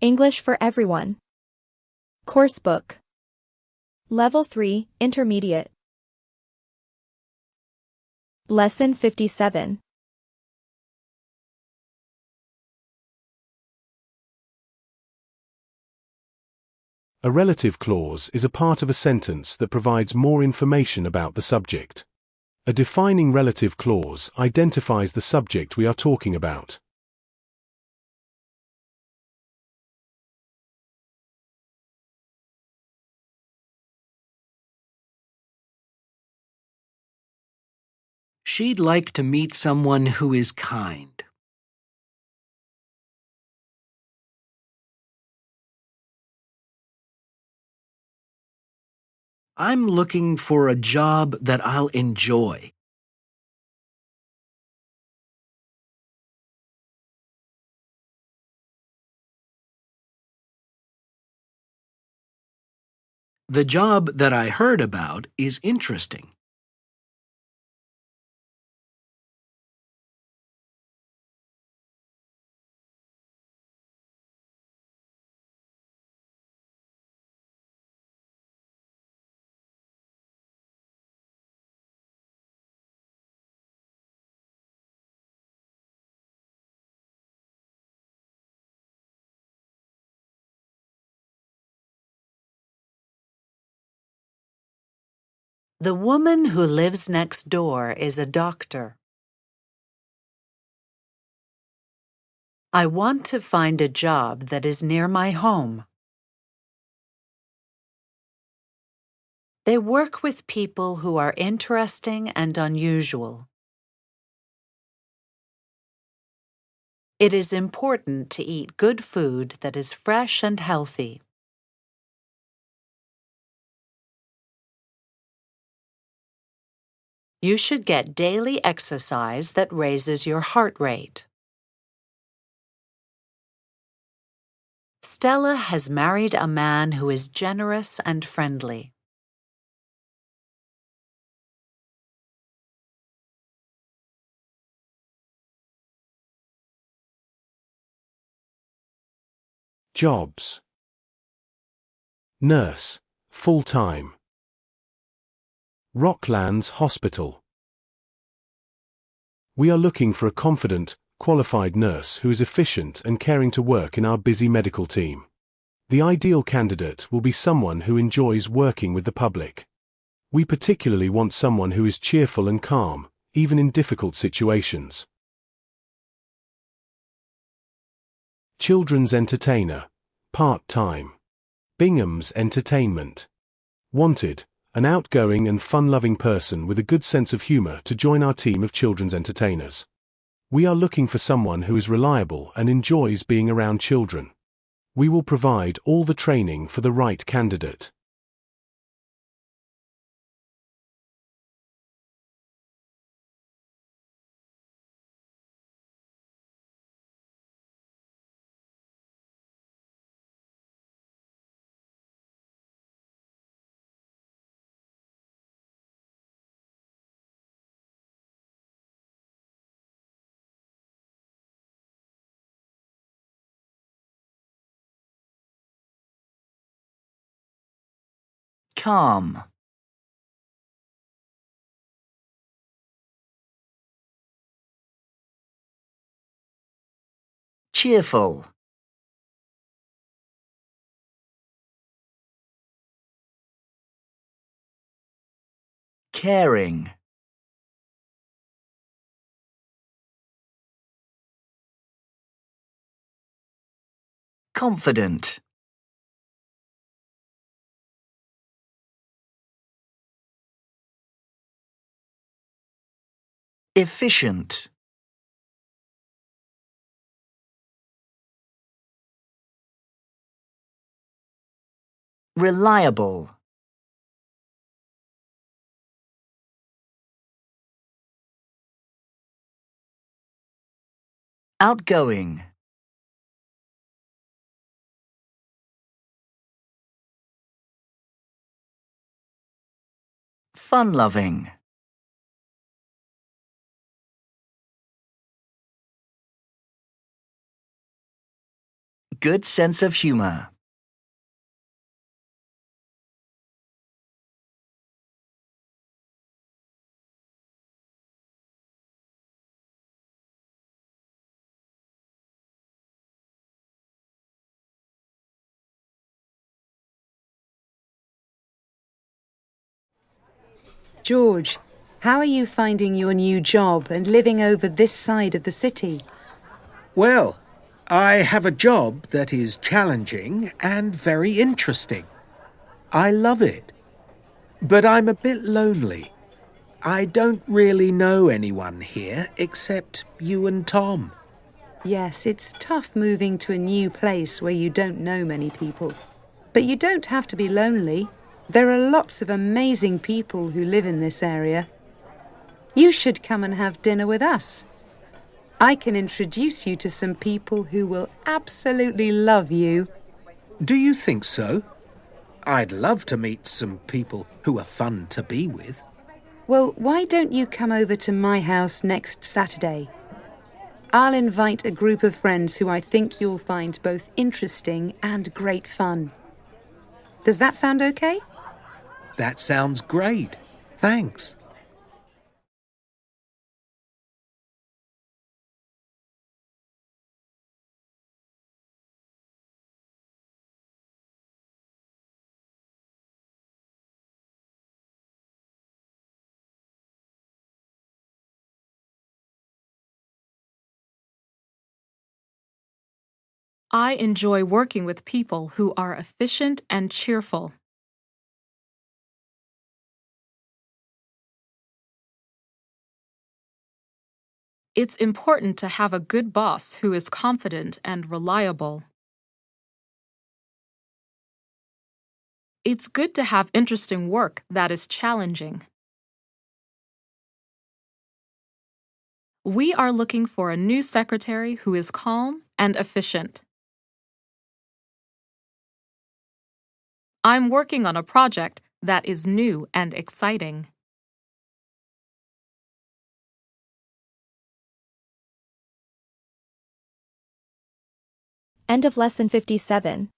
English for Everyone. Coursebook. Level 3, Intermediate. Lesson 57. A relative clause is a part of a sentence that provides more information about the subject. A defining relative clause identifies the subject we are talking about. She'd like to meet someone who is kind. I'm looking for a job that I'll enjoy. The job that I heard about is interesting. The woman who lives next door is a doctor. I want to find a job that is near my home. They work with people who are interesting and unusual. It is important to eat good food that is fresh and healthy. You should get daily exercise that raises your heart rate. Stella has married a man who is generous and friendly. Jobs. Nurse, full-time. Rocklands Hospital. We are looking for a confident, qualified nurse who is efficient and caring to work in our busy medical team. The ideal candidate will be someone who enjoys working with the public. We particularly want someone who is cheerful and calm, even in difficult situations. Children's entertainer, part-time. Bingham's Entertainment. Wanted, an outgoing and fun-loving person with a good sense of humor to join our team of children's entertainers. We are looking for someone who is reliable and enjoys being around children. We will provide all the training for the right candidate. Calm. Cheerful. Caring. Confident. Efficient. Reliable. Outgoing. Fun-loving. good sense of humor. George, how are you finding your new job and living over this side of the city? Well, I have a job that is challenging and very interesting. I love it. But I'm a bit lonely. I don't really know anyone here except you and Tom. Yes, it's tough moving to a new place where you don't know many people. But you don't have to be lonely. There are lots of amazing people who live in this area. You should come and have dinner with us. I can introduce you to some people who will absolutely love you. Do you think so? I'd love to meet some people who are fun to be with. Well, why don't you come over to my house next Saturday? I'll invite a group of friends who I think you'll find both interesting and great fun. Does that sound okay? That sounds great. Thanks. I enjoy working with people who are efficient and cheerful. It's important to have a good boss who is confident and reliable. It's good to have interesting work that is challenging. We are looking for a new secretary who is calm and efficient. I'm working on a project that is new and exciting. End of lesson 57.